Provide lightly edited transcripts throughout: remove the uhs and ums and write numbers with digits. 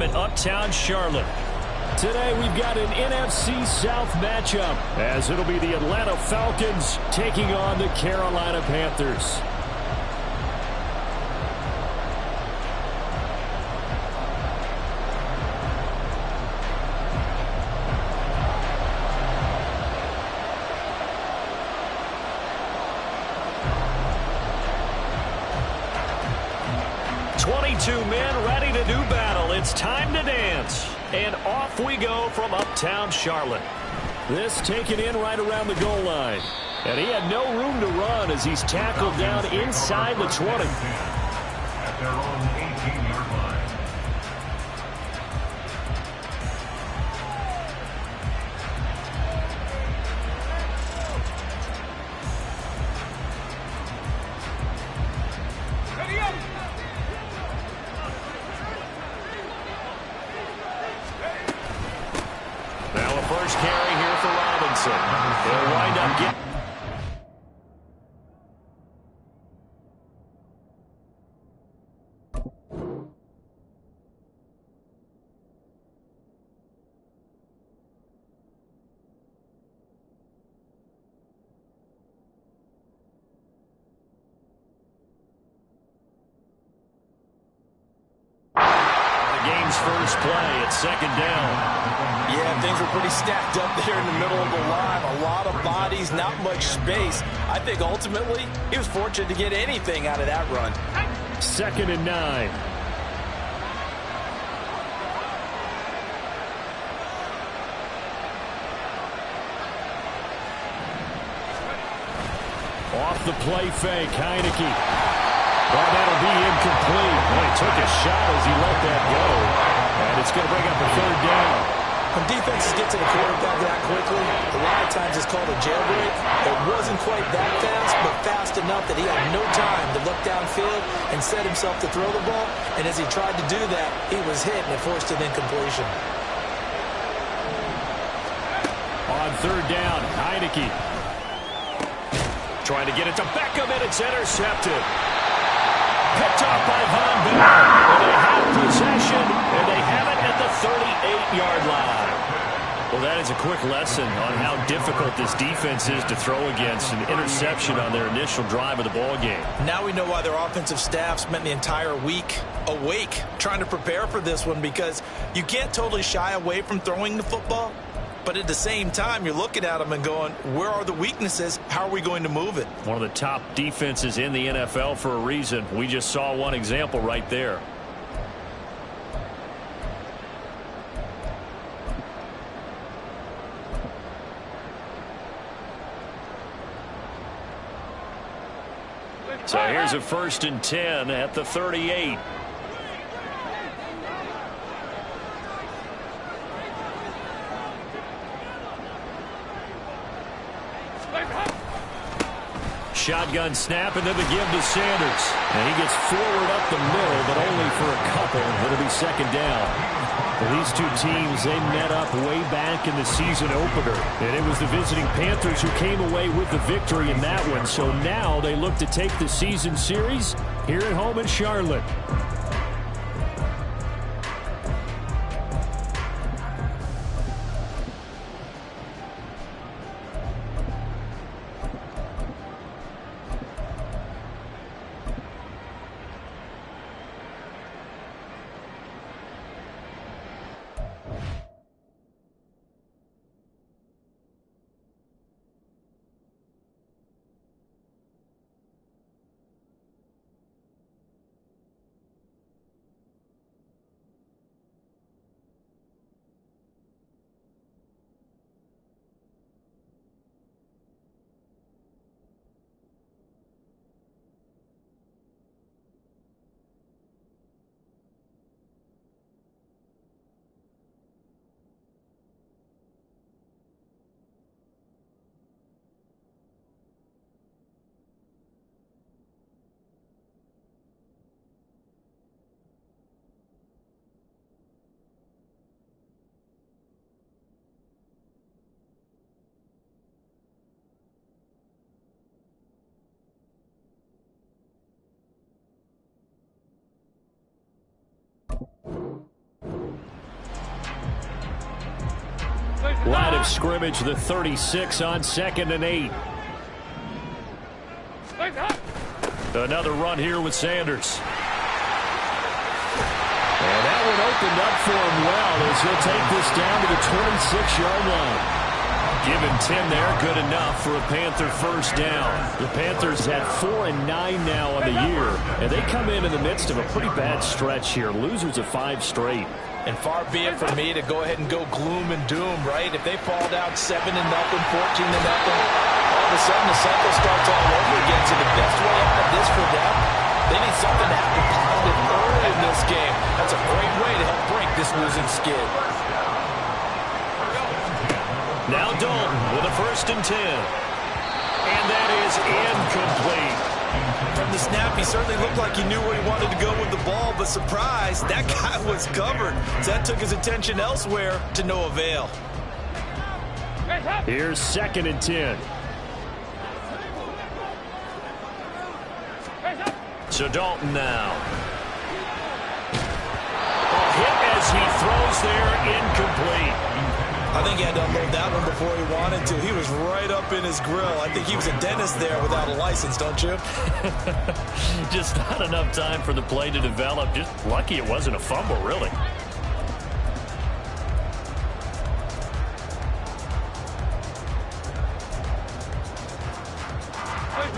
in Uptown Charlotte. Today we've got an NFC South matchup, as it'll be the Atlanta Falcons taking on the Carolina Panthers. Men ready to do battle. It's time to dance. And off we go from Uptown Charlotte. This taken in right around the goal line. And he had no room to run as he's tackled down inside the 20. At their own 18-yard line. First carry here for Robinson. He'll wind up getting... Game's first play at second down. Yeah, things were pretty stacked up there in the middle of the line. A lot of bodies, not much space. I think ultimately he was fortunate to get anything out of that run. 2nd and 9. Off the play fake, Heineke. Well, that'll be incomplete. Well, he took a shot as he let that go. And it's going to bring up a 3rd down. When defenses get to the quarterback that quickly, a lot of times it's called a jailbreak. It wasn't quite that fast, but fast enough that he had no time to look downfield and set himself to throw the ball. And as he tried to do that, he was hit and it forced an incompletion. On 3rd down, Heineke. Trying to get it to Beckham, and it's intercepted. Picked off by Von Bell. And they have possession, and they have it at the 38-yard line. Well, that is a quick lesson on how difficult this defense is to throw against. An interception on their initial drive of the ball game. Now we know why their offensive staff spent the entire week awake trying to prepare for this one, because you can't totally shy away from throwing the football. But at the same time, you're looking at them and going, where are the weaknesses? How are we going to move it? One of the top defenses in the NFL for a reason. We just saw one example right there. So here's a 1st and 10 at the 38. Shotgun snap, and then the give to Sanders. And he gets forward up the middle, but only for a couple. It'll be 2nd down. Well, these two teams, they met up way back in the season opener. And it was the visiting Panthers who came away with the victory in that one. So now they look to take the season series here at home in Charlotte. of scrimmage, the 36 on 2nd and 8. Another run here with Sanders. And that one opened up for him well as he'll take this down to the 26-yard line. Give him 10 there, good enough for a Panther first down. The Panthers at 4-9 now on the year, and they come in the midst of a pretty bad stretch here. Losers of 5 straight. And far be it from me to go ahead and go gloom and doom, right? If they fall down 7-0, 14-0, all of a sudden the cycle starts all over again. So the best way out of this for them, they need something to happen positive early in this game. That's a great way to help break this losing skid. Now Dalton with a 1st and 10. And that is incomplete. From the snap, he certainly looked like he knew where he wanted to go with the ball, but surprise, that guy was covered. So that took his attention elsewhere to no avail. Here's 2nd and 10. So Dalton now. Hit as he throws there, incomplete. I think he had to unload that one before he wanted to. He was right up in his grill. I think he was a dentist there without a license, don't you? Just not enough time for the play to develop. Just lucky it wasn't a fumble, really.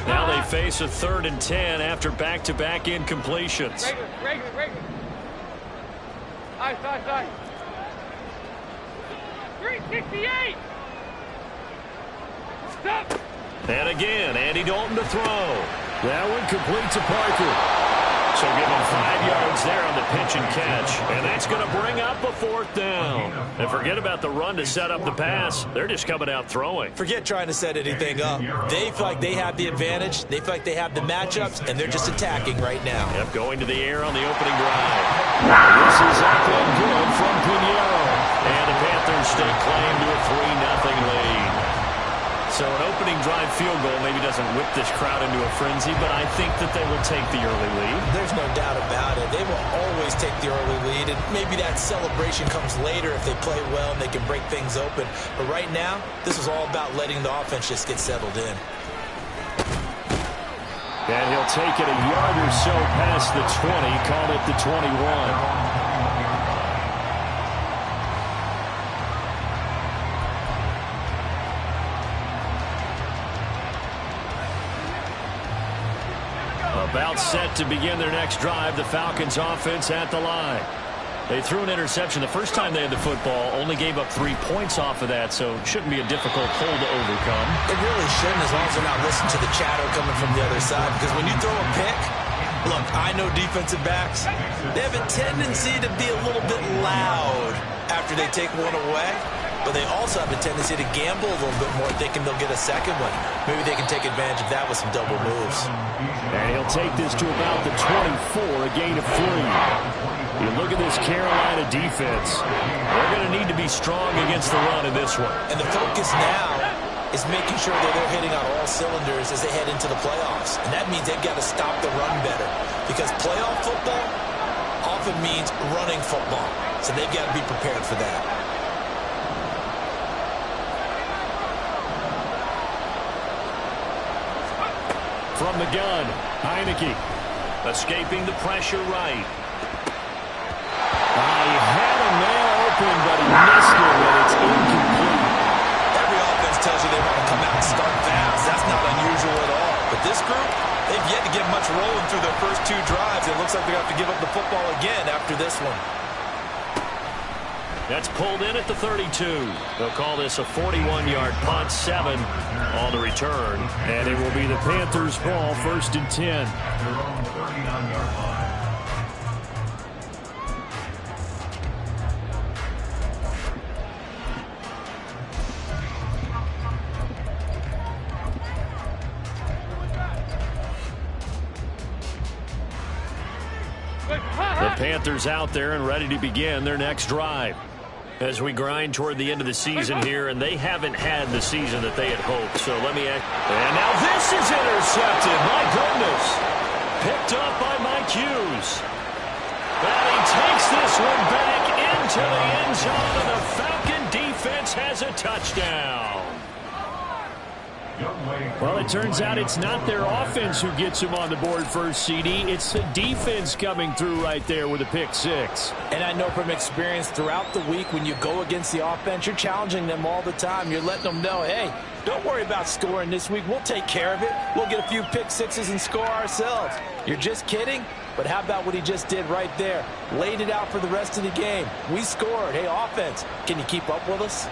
Now they face a 3rd and 10 after back-to-back incompletions. Regular. Side. 368. Stop. And again, Andy Dalton to throw. That one complete to Parker. So give him 5 yards there on the pitch and catch. And that's going to bring up a 4th down. And forget about the run to set up the pass. They're just coming out throwing. Forget trying to set anything up. They feel like they have the advantage. They feel like they have the matchups, and they're just attacking right now. Yep, going to the air on the opening drive. This is up and good from Pinheiro. And the Panthers stake claim to a 3-0 lead. So an opening drive field goal maybe doesn't whip this crowd into a frenzy, but I think that they will take the early lead. There's no doubt about it. They will always take the early lead, and maybe that celebration comes later if they play well and they can break things open. But right now, this is all about letting the offense just get settled in. And he'll take it a yard or so past the 20, call it the 21. About set to begin their next drive. The Falcons offense at the line. They threw an interception the first time they had the football, only gave up 3 points off of that, so it shouldn't be a difficult hole to overcome. It really shouldn't, as long as they're not listening to the chatter coming from the other side, because when you throw a pick, look, I know defensive backs, they have a tendency to be a little bit loud after they take one away, but they also have a tendency to gamble a little bit more, thinking they'll get a second one. Maybe they can take advantage of that with some double moves. And he'll take this to about the 24, a gain of 3. You look at this Carolina defense. They're going to need to be strong against the run in this one. And the focus now is making sure that they're hitting on all cylinders as they head into the playoffs. And that means they've got to stop the run better, because playoff football often means running football. So they've got to be prepared for that. From the gun, Heineke escaping the pressure right. He had a man open, but he missed it, and it's incomplete. Every offense tells you they want to come out and start fast. That's not unusual at all. But this group, they've yet to get much rolling through their first 2 drives. It looks like they're going to have to give up the football again after this one. That's pulled in at the 32. They'll call this a 41-yard punt, 7 on the return. And it will be the Panthers' ball, 1st and 10. Their own 39-yard line. The Panthers out there and ready to begin their next drive. As we grind toward the end of the season here, and they haven't had the season that they had hoped. So let me ask. And now this is intercepted. My goodness. Picked up by Mike Hughes. And he takes this one back into the end zone, and the Falcon defense defense has a touchdown. Well, it turns out it's not their offense who gets them on the board first, CD. It's the defense coming through right there with a pick six. And I know from experience throughout the week when you go against the offense, you're challenging them all the time. You're letting them know, hey, don't worry about scoring this week. We'll take care of it. We'll get a few pick sixes and score ourselves. You're just kidding? But how about what he just did right there? Laid it out for the rest of the game. We scored. Hey, offense, can you keep up with us?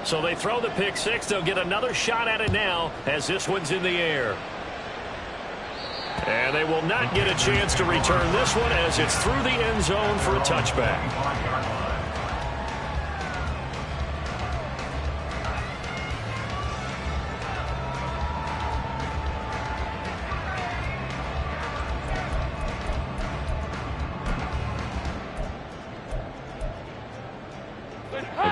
So they throw the pick six. They'll get another shot at it now as this one's in the air. And they will not get a chance to return this one as it's through the end zone for a touchback.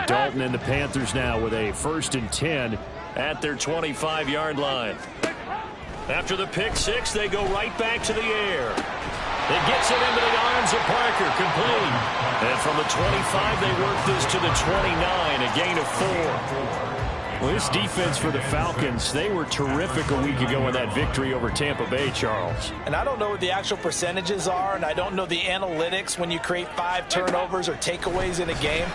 Dalton and the Panthers now with a 1st and 10 at their 25-yard line. After the pick six, they go right back to the air. It gets it into the arms of Parker, complete. And from the 25, they work this to the 29, a gain of 4. Well, this defense for the Falcons, they were terrific a week ago in that victory over Tampa Bay, Charles. And I don't know what the actual percentages are, and I don't know the analytics when you create 5 turnovers or takeaways in a game.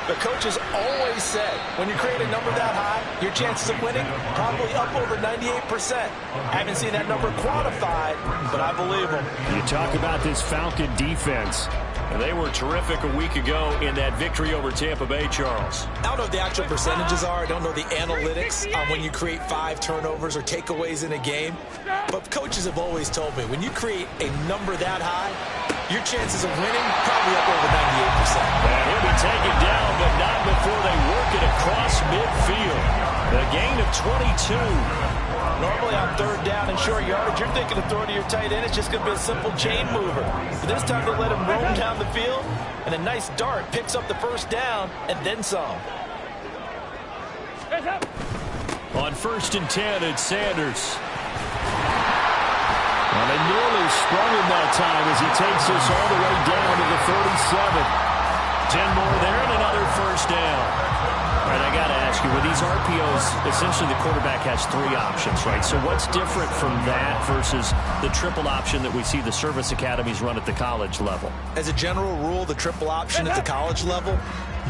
But coaches always said, when you create a number that high, your chances of winning probably up over 98%. I haven't seen that number quantified, but I believe them. You talk about this Falcon defense, and they were terrific a week ago in that victory over Tampa Bay, Charles. I don't know what the actual percentages are. I don't know the analytics on when you create 5 turnovers or takeaways in a game. But coaches have always told me, when you create a number that high, your chances of winning probably up over 98%. And he'll be taken down, but not before they work it across midfield. A gain of 22. Normally on 3rd down and short yardage, you're thinking of throwing to your tight end. It's just going to be a simple chain mover. But this time they let him roam down the field, and a nice dart picks up the 1st down and then some. On 1st and 10, it's Sanders. And they nearly sprung him that time as he takes us all the way down to the 37. 10 more there and another 1st down. All right, I got to ask you, with these RPOs, essentially the quarterback has 3 options, right? So what's different from that versus the triple option that we see the service academies run at the college level? As a general rule, the triple option at the college level,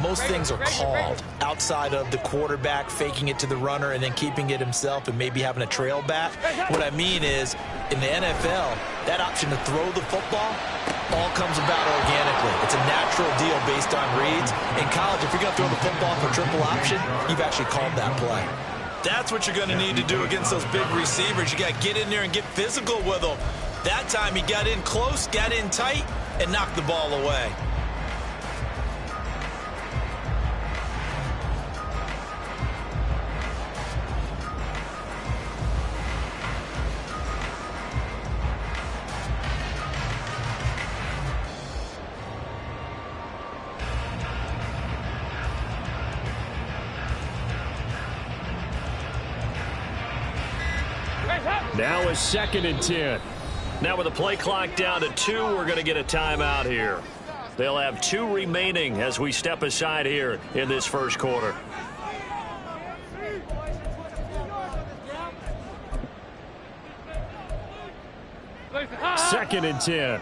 most things are called outside of the quarterback faking it to the runner and then keeping it himself and maybe having a trail back. What I mean is, in the NFL, that option to throw the football all comes about organically. It's a natural deal based on reads. In college, if you're going to throw the football for triple option, you've actually called that play. That's what you're going to need to do against those big receivers. You got to get in there and get physical with them. That time he got in close, got in tight, and knocked the ball away. Now a 2nd and 10. Now with the play clock down to 2, we're going to get a timeout here. They'll have 2 remaining as we step aside here in this 1st quarter. Second and 10.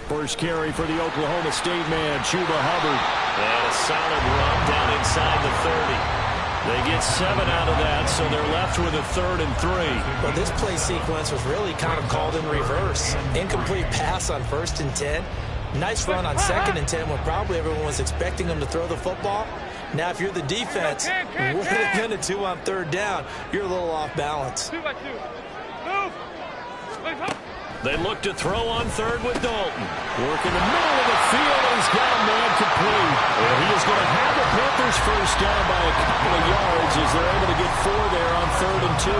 First carry for the Oklahoma State man, Chuba Hubbard. And a solid run down inside the 30. They get 7 out of that, so they're left with a 3rd and 3. Well, this play sequence was really kind of called in reverse. Incomplete pass on 1st and 10. Nice run on 2nd and 10 when probably everyone was expecting them to throw the football. Now, if you're the defense, what are they going to do on 3rd down? You're a little off balance. 2 by 2. Move. They look to throw on 3rd with Dalton. Work in the middle of the field, and he's got a man complete. And he is going to have the Panthers 1st down by a couple of yards as they're able to get 4 there on 3rd and 2.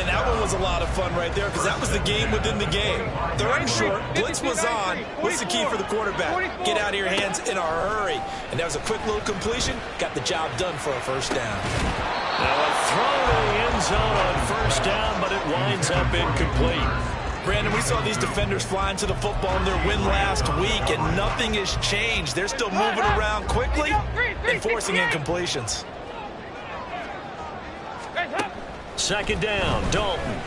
And that one was a lot of fun right there because that was the game within the game. Third and short, blitz was on. What's the key for the quarterback? Get out of your hands in a hurry. And that was a quick little completion. Got the job done for a first down. Now a throw to the end zone on first down, but it winds up incomplete. Brandon, we saw these defenders flying to the football in their win last week, and nothing has changed. They're still moving around quickly and forcing incompletions. Second down, Dalton. Now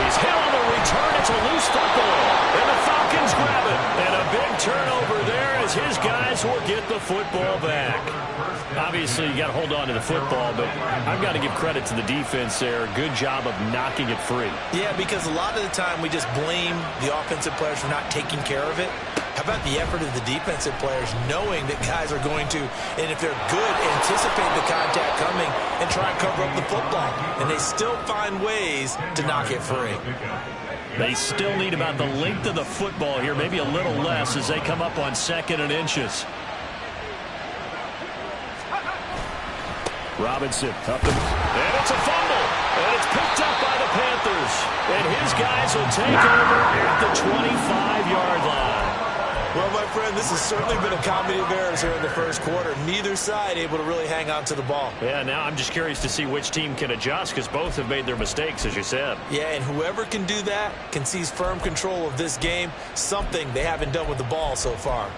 he's hit on the return. It's a loose football. And the Falcons grab it. And a big turnover there as his guys will get the football back. Obviously, you got to hold on to the football, but I've got to give credit to the defense there. Good job of knocking it free. Yeah, because a lot of the time we just blame the offensive players for not taking care of it. How about the effort of the defensive players knowing that guys are going to, and if they're good, anticipate the contact coming and try and cover up the football. And they still find ways to knock it free. They still need about the length of the football here, maybe a little less as they come up on 2nd and inches. Robinson up and it's a fumble. And it's picked up by the Panthers. And his guys will take over at the 25-yard line. Well, my friend, this has certainly been a comedy of errors here in the first quarter. Neither side able to really hang on to the ball. Yeah, now I'm just curious to see which team can adjust because both have made their mistakes, as you said. Yeah, and whoever can do that can seize firm control of this game, something they haven't done with the ball so far.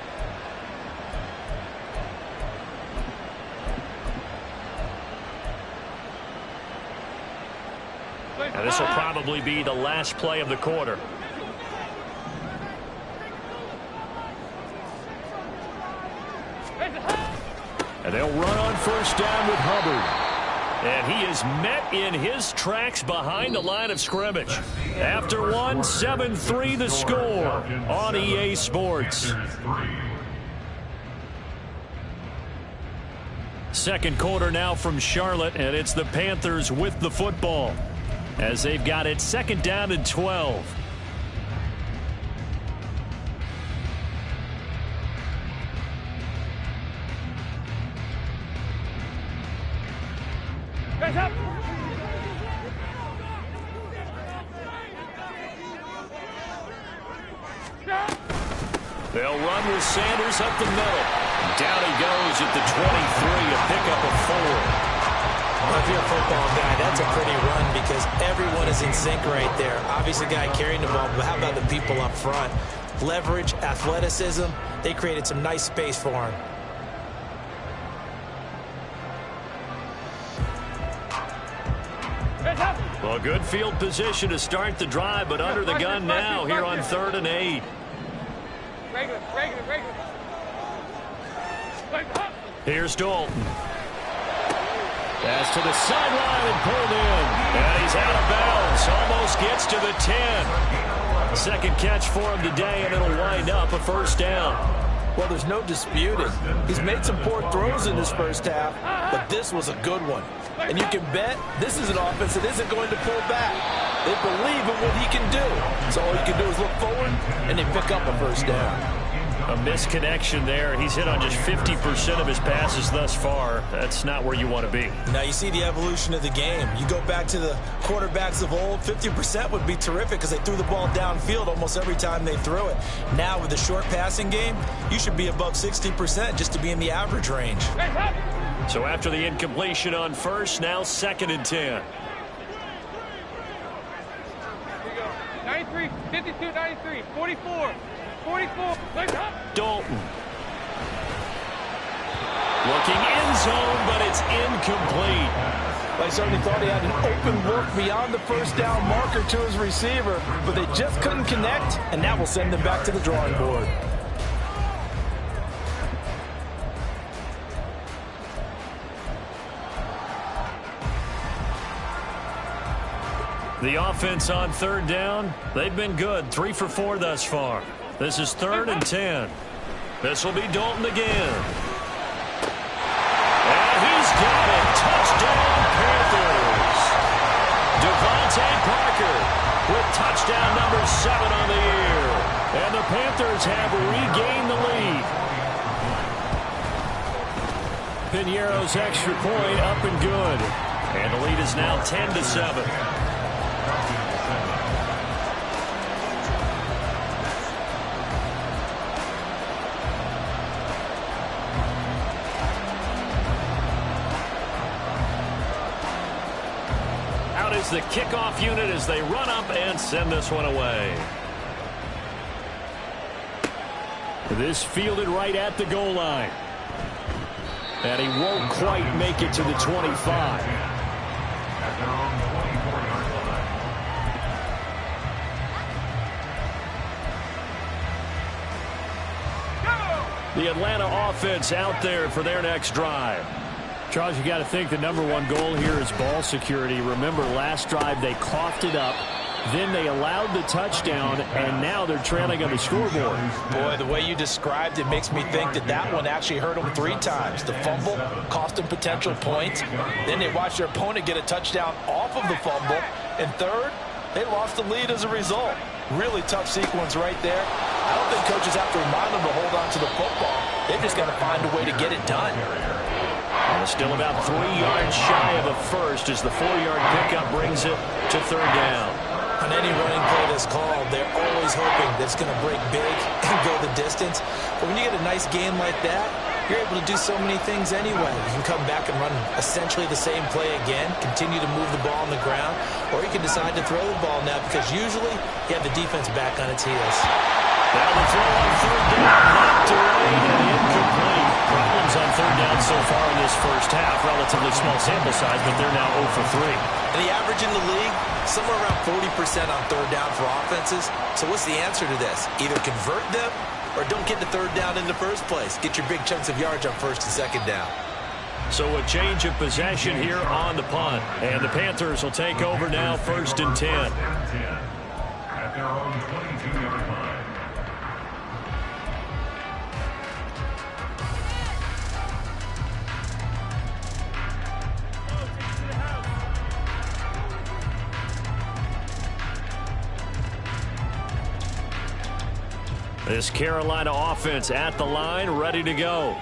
And this will probably be the last play of the quarter. And they'll run on first down with Hubbard. And he is met in his tracks behind the line of scrimmage. After one, 7-3 the score on EA Sports. Second quarter now from Charlotte, and it's the Panthers with the football as they've got it 2nd down and 12. They'll run with Sanders up the middle. Down he goes at the 23, a pickup of 4. Well, if you're a football guy, that's a pretty run because everyone is in sync right there. Obviously, the guy carrying the ball, but how about the people up front? Leverage, athleticism, they created some nice space for him. Well, good field position to start the drive, but under the gun now here on 3rd and 8. Regular. Here's Dalton. Pass to the sideline and pulled in. And he's out of bounds. Almost gets to the 10. Second catch for him today, and it'll wind up a first down. Well, there's no disputing. He's made some poor throws in this first half, but this was a good one. And you can bet this is an offense that isn't going to pull back. They believe in what he can do. So all you can do is look forward and then pick up a first down. A misconnection there. He's hit on just 50% of his passes thus far. That's not where you want to be. Now you see the evolution of the game. You go back to the quarterbacks of old, 50% would be terrific because they threw the ball downfield almost every time they threw it. Now with the short passing game, you should be above 60% just to be in the average range. So after the incompletion on first, now 2nd and 10. 93, 52, 93, 44. 44. Dalton. Looking end zone, but it's incomplete. I certainly thought he had an open look beyond the first down marker to his receiver, but they just couldn't connect, and that will send them back to the drawing board. The offense on 3rd down, they've been good. 3 for 4 thus far. This is 3rd and 10. This will be Dalton again. And he's got it. Touchdown, Panthers. Devontae Parker with touchdown number 7 on the year. And the Panthers have regained the lead. Pinheiro's extra point up and good. And the lead is now 10-7. Out is the kickoff unit as they run up and send this one away. This fielded right at the goal line. And he won't quite make it to the 25. At their own 24-yard line. The Atlanta offense out there for their next drive. Charles, you got to think the #1 goal here is ball security. Remember, last drive they coughed it up. Then they allowed the touchdown, and now they're trailing on the scoreboard. Boy, the way you described it makes me think that one actually hurt them 3 times. The fumble cost them potential points. Then they watched their opponent get a touchdown off of the fumble. And third, they lost the lead as a result. Really tough sequence right there. I don't think coaches have to remind them to hold on to the football. They've just got to find a way to get it done. And still about 3 yards shy of the first as the 4-yard pickup brings it to 3rd down. On any running play that's called, they're always hoping that it's going to break big and go the distance. But when you get a nice game like that, you're able to do so many things anyway. You can come back and run essentially the same play again, continue to move the ball on the ground, or you can decide to throw the ball now because usually you have the defense back on its heels. Now the throw on 3rd down, knocked away and incomplete. Problems on 3rd down so far in this first half. Relatively small sample size, but they're now 0 for 3. And the average in the league, somewhere around 40% on 3rd down for offenses. So what's the answer to this? Either convert them or don't get the 3rd down in the first place. Get your big chunks of yards on 1st and 2nd down. So a change of possession here on the punt. And the Panthers will take over now 1st and 10. At their own 22-yard line. This Carolina offense at the line, ready to go.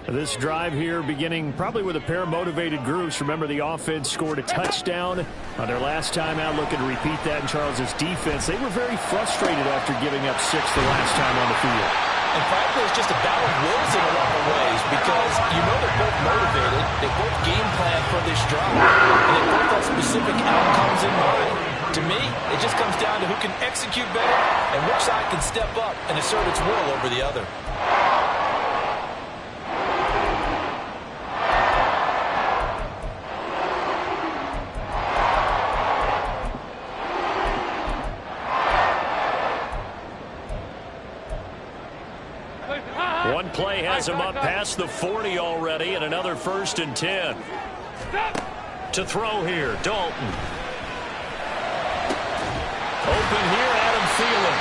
This drive here beginning probably with a pair of motivated groups. Remember, the offense scored a touchdown on their last time out. Looking to repeat that in Charles's defense. They were very frustrated after giving up 6 the last time on the field. And frankly, it's just a battle of wills in a lot of ways because you know they're both motivated. They both game plan for this drive. And they both have specific outcomes in mind. To me, it just comes down to who can execute better and which side can step up and assert its will over the other. One play has him up past the 40 already, and another 1st and 10. To throw here, Dalton. Open here, Adam Thielen.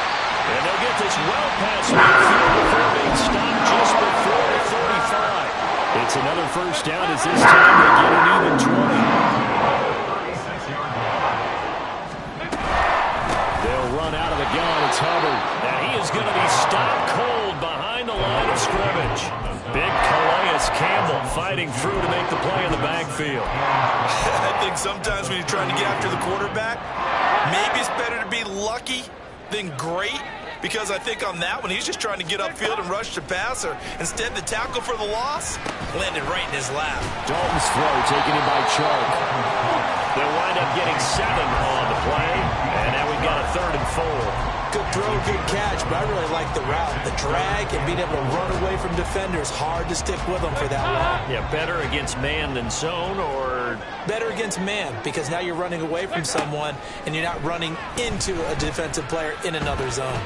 And they'll get this well past midfield before being stopped just before the 35. It's another 1st down as this time they get an even 20. They'll run out of the gun. It's Hubbard. And he is going to be stopped cold behind the line of scrimmage. Big Calais Campbell fighting through to make the play in the backfield. I think sometimes when you're trying to get after the quarterback, maybe it's better to be lucky than great, because I think on that one, he's just trying to get upfield and rush the passer. Instead, the tackle for the loss landed right in his lap. Dalton's throw taken in by Chark. They'll wind up getting 7 on the play, and now we've got a 3rd and 4. Good throw, good catch, but I really like the route. The drag and being able to run away from defenders, hard to stick with them for that long. Yeah, better against man than zone, or better against man, because now you're running away from someone and you're not running into a defensive player in another zone.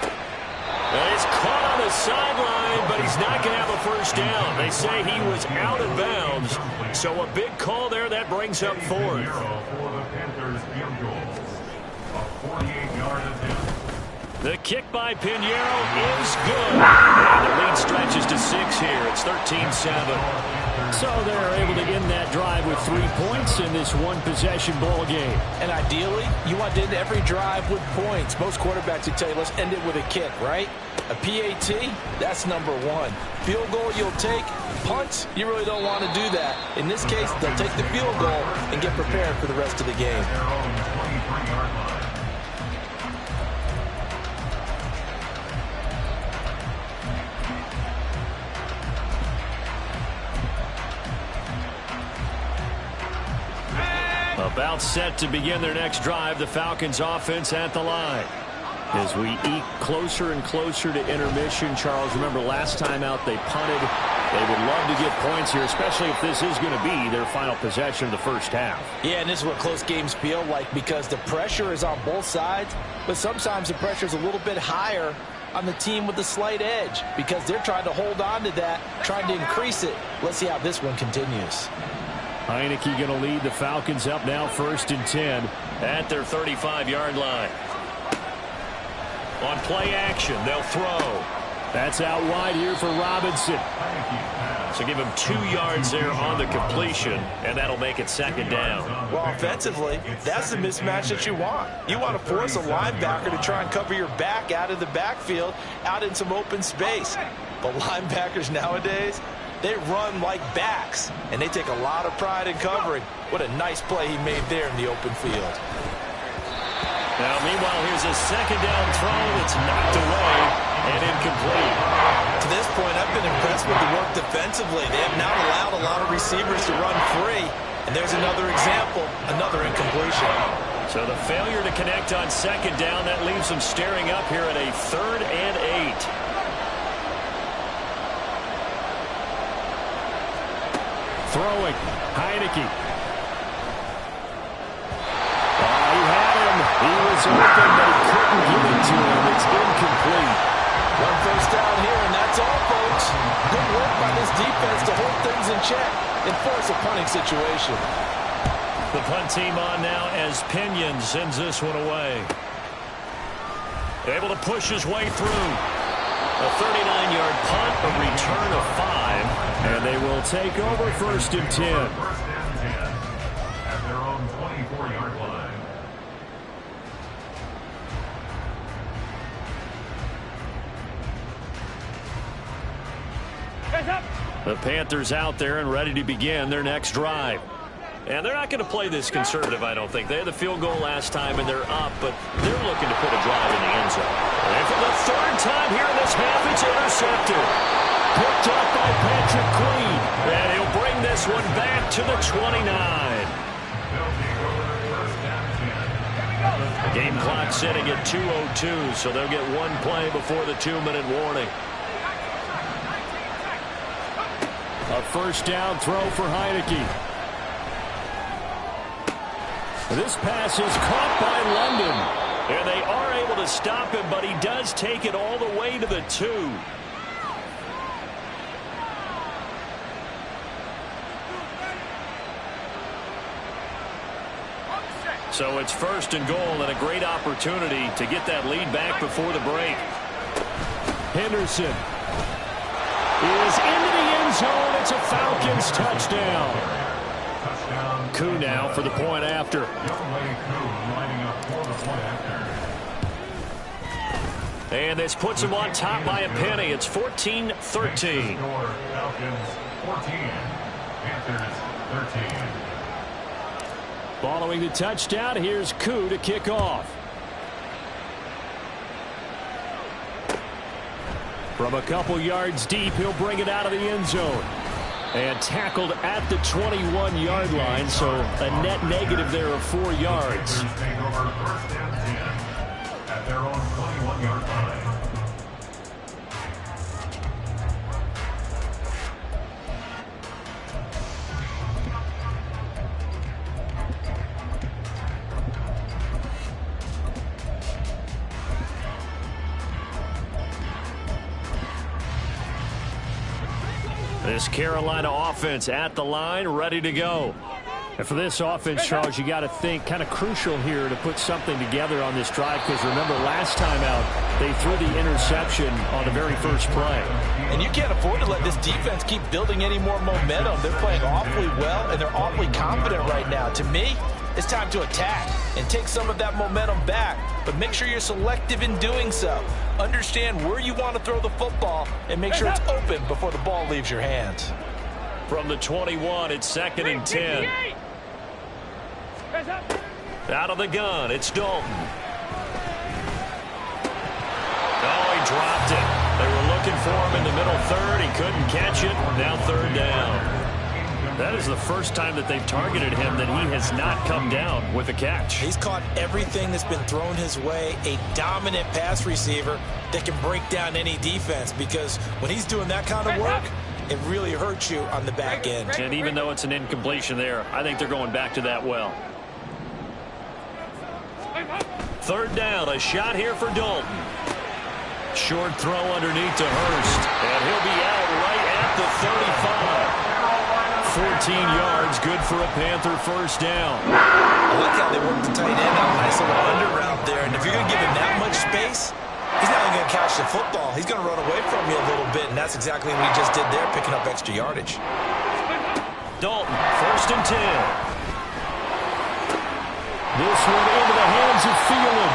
Well, he's caught on the sideline, but he's not going to have a 1st down. They say he was out of bounds, so a big call there that brings up 4th. For the Panthers field goal. A 48-yard attempt. The kick by Pinheiro is good. And the lead stretches to 6 here. It's 13-7. So they're able to end that drive with 3 points in this one-possession ball game. And ideally, you want to end every drive with points. Most quarterbacks would tell you, let's end it with a kick, right? A PAT, that's number one. Field goal you'll take. Punts, you really don't want to do that. In this case, they'll take the field goal and get prepared for the rest of the game. About set to begin their next drive, the Falcons offense at the line. As we eke closer and closer to intermission, Charles, remember last time out they punted. They would love to get points here, especially if this is going to be their final possession of the first half. Yeah, and this is what close games feel like because the pressure is on both sides, but sometimes the pressure is a little bit higher on the team with the slight edge because they're trying to hold on to that, trying to increase it. Let's see how this one continues. Heineke going to lead the Falcons up now 1st and 10 at their 35-yard line. On play action, they'll throw. That's out wide here for Robinson. So give him 2 yards there on the completion, and that'll make it 2nd down. Well, offensively, that's the mismatch that you want. You want to force a linebacker to try and cover your back out of the backfield, out in some open space. But linebackers nowadays, they run like backs, and they take a lot of pride in covering. What a nice play he made there in the open field. Now, meanwhile, here's a 2nd down throw that's knocked away and incomplete. To this point, I've been impressed with the work defensively. They have not allowed a lot of receivers to run free. And there's another example, another incompletion. So the failure to connect on 2nd down, that leaves them staring up here at a 3rd and 8. Throwing, Heineke. He had him. He was open, but he couldn't get it to him. It's incomplete. 1 first down here, and that's all, folks. Good work by this defense to hold things in check and force a punting situation. The punt team on now as Pinion sends this one away. Able to push his way through. A 39-yard punt, a return of 5, and they will take over 1st and 10. At their own 24-yard line. The Panthers out there and ready to begin their next drive. And they're not going to play this conservative, I don't think. They had the field goal last time, and they're up, but they're looking to put a drive in the end zone. And for the 3rd time here in this half, it's intercepted. Picked up by Patrick Queen. And he'll bring this one back to the 29. The game clock sitting at 2:02, so they'll get 1 play before the 2-minute warning. A 1st down throw for Heineke. This pass is caught by London. And they are able to stop him, but he does take it all the way to the 2. So it's 1st and goal and a great opportunity to get that lead back before the break. Henderson is into the end zone. It's a Falcons touchdown. Koo now for the point after. And this puts him on top by a penny. It's 14-13. Falcons 14, Panthers 13. Following the touchdown, here's Koo to kick off. From a couple yards deep, he'll bring it out of the end zone. And tackled at the 21-yard line, so a net negative there of 4 yards. Take over 1st and 10 at their own 21-yard line. This Carolina offense at the line, ready to go. And for this offense, Charles, you got to think kind of crucial here to put something together on this drive, because remember last time out they threw the interception on the very first play. And you can't afford to let this defense keep building any more momentum. They're playing awfully well, and they're awfully confident right now. To me, it's time to attack and take some of that momentum back, but make sure you're selective in doing so. Understand where you want to throw the football and make sure it's open before the ball leaves your hands. From the 21, it's 2nd and 10. Out of the gun, it's Dalton. Oh, he dropped it. They were looking for him in the middle third. He couldn't catch it. Now 3rd down. That is the first time that they've targeted him that he has not come down with a catch. He's caught everything that's been thrown his way. A dominant pass receiver that can break down any defense, because when he's doing that kind of work, it really hurts you on the back end. And even though it's an incompletion there, I think they're going back to that well. 3rd down, a shot here for Dalton. Short throw underneath to Hurst, and he'll be out right at the 35. 14 yards, good for a Panther first down. I like how they work the tight end out. Nice little under route there. And if you're going to give him that much space, he's not only going to catch the football, he's going to run away from you a little bit, and that's exactly what he just did there, picking up extra yardage. Dalton, 1st and 10. This one into the hands of Thielen.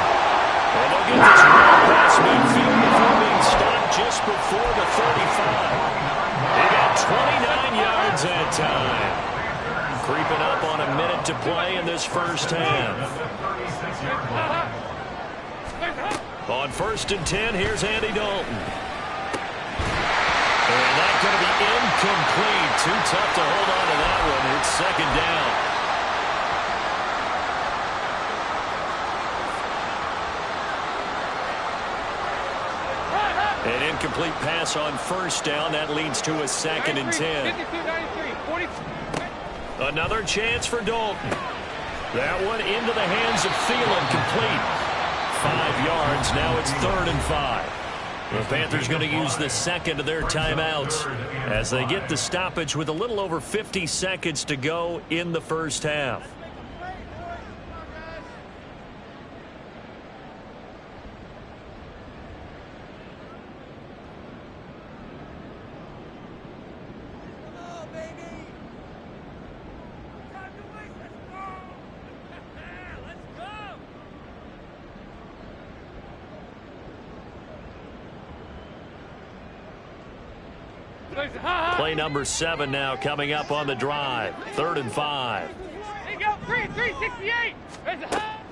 And they'll get this ball past midfield before being stopped just before the 35. They got 29 yards that time. Creeping up on a minute to play in this first half. On 1st and 10, here's Andy Dalton. And that's going to be incomplete. Too tough to hold on to that one. It's 2nd down. An incomplete pass on 1st down. That leads to a 2nd and 10. Another chance for Dalton. That one into the hands of Thielen, complete. 5 yards. Now it's 3rd and 5. The Panthers going to use the second of their timeouts as they get the stoppage with a little over 50 seconds to go in the first half. Play number 7 now coming up on the drive. 3rd and 5.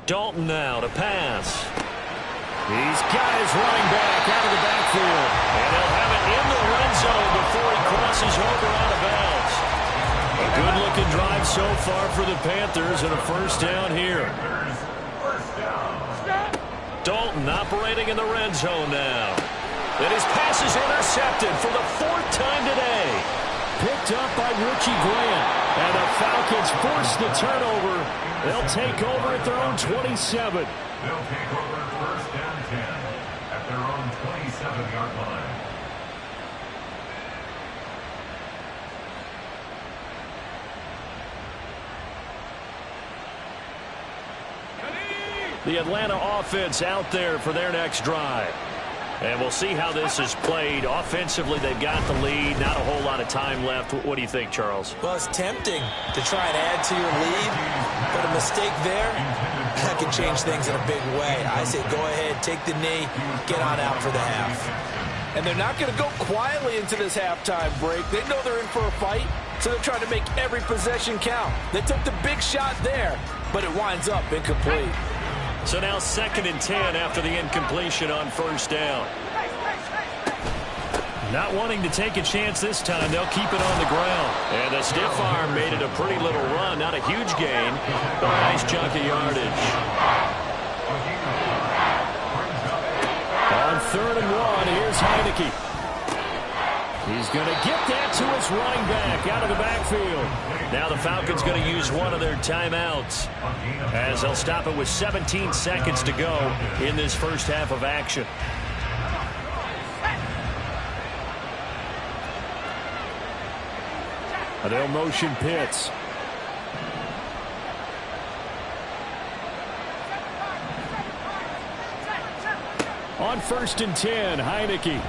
Dalton now to pass. He's got his running back out of the backfield. And he'll have it in the red zone before he crosses over out of bounds. A good-looking drive so far for the Panthers, and a first down here. Dalton operating in the red zone now. And his pass is intercepted for the 4th time today. Picked up by Richie Grant. And the Falcons force the turnover. They'll take over at their own 27. They'll take over 1st and 10 at their own 27-yard line. The Atlanta offense out there for their next drive. And we'll see how this is played. Offensively, they've got the lead. Not a whole lot of time left. What do you think, Charles? Well, it's tempting to try and add to your lead, but a mistake there, that can change things in a big way. I say go ahead, take the knee, get on out for the half. And they're not going to go quietly into this halftime break. They know they're in for a fight, so they're trying to make every possession count. They took the big shot there, but it winds up incomplete. So now 2nd and 10 after the incompletion on 1st down. Not wanting to take a chance this time, they'll keep it on the ground. And the stiff arm made it a pretty little run. Not a huge gain, but a nice chunk of yardage. On 3rd and 1, here's Heineke. He's going to get that to his running back out of the backfield. Now the Falcons going to use one of their timeouts as they'll stop it with 17 seconds to go in this first half of action. And they'll motion Pitts. On 1st and 10, Heineke.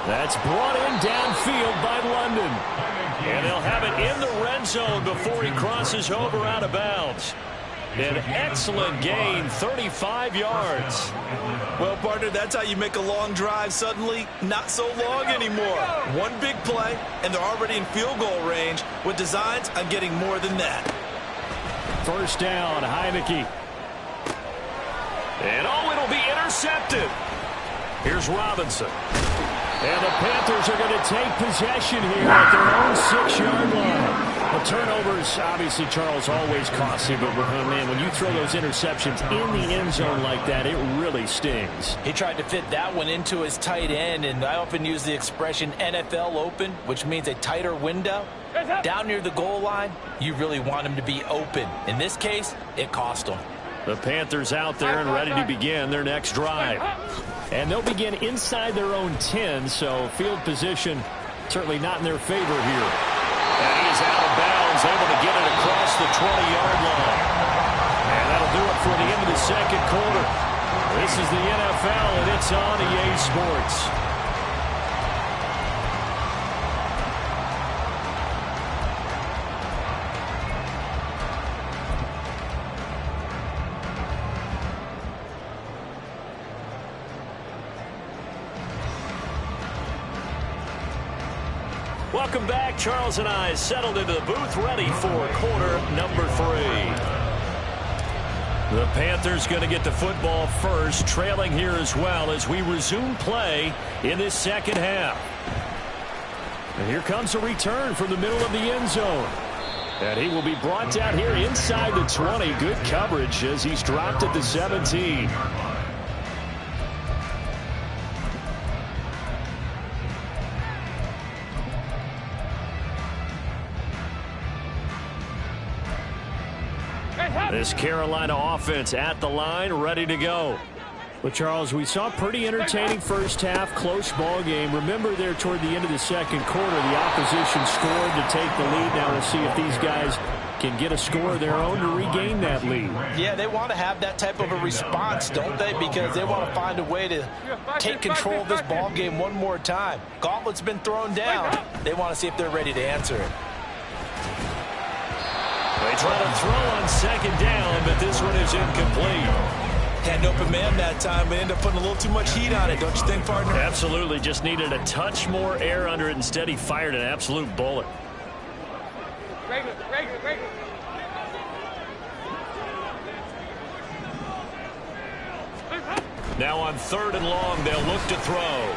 That's brought in downfield by London. And they'll have it in the red zone before he crosses over out of bounds. An excellent gain, 35 yards. Well, partner, that's how you make a long drive suddenly not so long anymore. One big play, and they're already in field goal range with designs on getting more than that. 1st down, Heineke. And it'll be intercepted. Here's Robinson. And the Panthers are going to take possession here at their own 6-yard line. Well, turnovers, obviously, Charles, always costly, but man, when you throw those interceptions in the end zone like that, it really stings. He tried to fit that one into his tight end, and I often use the expression NFL open, which means a tighter window. Down near the goal line, you really want him to be open. In this case, it cost him. The Panthers out there and ready to begin their next drive. And they'll begin inside their own 10, so field position certainly not in their favor here. And he's out of bounds, able to get it across the 20-yard line. And that'll do it for the end of the second quarter. This is the NFL, and it's on EA Sports. Welcome back. Charles and I settled into the booth, ready for quarter number 3. The Panthers going to get the football first, trailing here as well as we resume play in this second half. And here comes a return from the middle of the end zone. And he will be brought down here inside the 20. Good coverage as he's dropped at the 17. This Carolina offense at the line, ready to go. Well, Charles, we saw a pretty entertaining first half, close ball game. Remember there toward the end of the second quarter, the opposition scored to take the lead. Now we'll see if these guys can get a score of their own to regain that lead. Yeah, they want to have that type of a response, don't they? Because they want to find a way to take control of this ball game one more time. Gauntlet's been thrown down. They want to see if they're ready to answer it. They try to throw on second down, but this one is incomplete. Had an open man that time, but ended up putting a little too much heat on it, don't you think, partner? Absolutely. Just needed a touch more air under it. Instead, he fired an absolute bullet. Regular. Now on 3rd and long, they'll look to throw.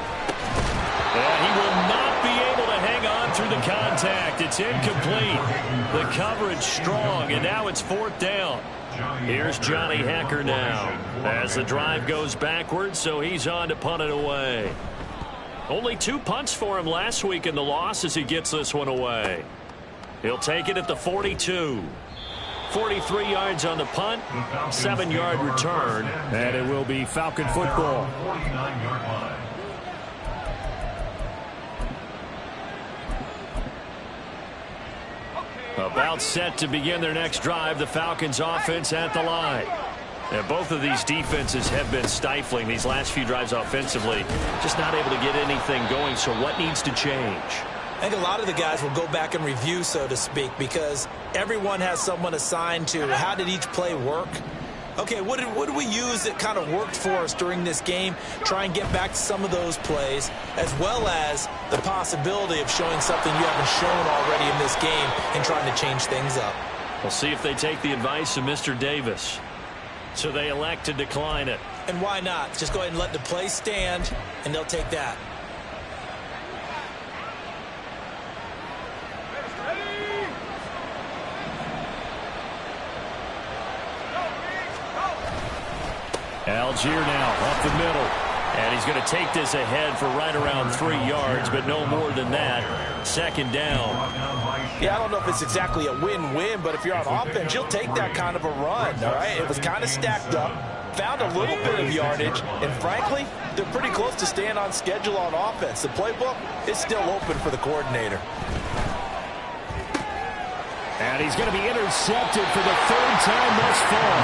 And he will not be able to hang on through the contact. It's incomplete. The coverage strong, and now it's 4th down. Here's Johnny Hecker now as the drive goes backwards, so he's on to punt it away. Only 2 punts for him last week in the loss as he gets this one away. He'll take it at the 42. 43 yards on the punt, 7-yard return, and it will be Falcon football. About set to begin their next drive, the Falcons offense at the line. And both of these defenses have been stifling these last few drives offensively. Just not able to get anything going, so what needs to change? I think a lot of the guys will go back and review, so to speak, because everyone has someone assigned to how did each play work. Okay, what did we use that kind of worked for us during this game? Try and get back to some of those plays, as well as the possibility of showing something you haven't shown already in this game and trying to change things up. We'll see if they take the advice of Mr. Davis. So they elect to decline it. And why not? Just go ahead and let the play stand, and they'll take that. Algier now up the middle. And he's going to take this ahead for right around 3 yards, but no more than that. 2nd down. Yeah, I don't know if it's exactly a win-win, but if you're on offense, you'll take that kind of a run, all right? It was kind of stacked up, found a little bit of yardage, and frankly, they're pretty close to staying on schedule on offense. The playbook is still open for the coordinator. And he's going to be intercepted for the third time thus far.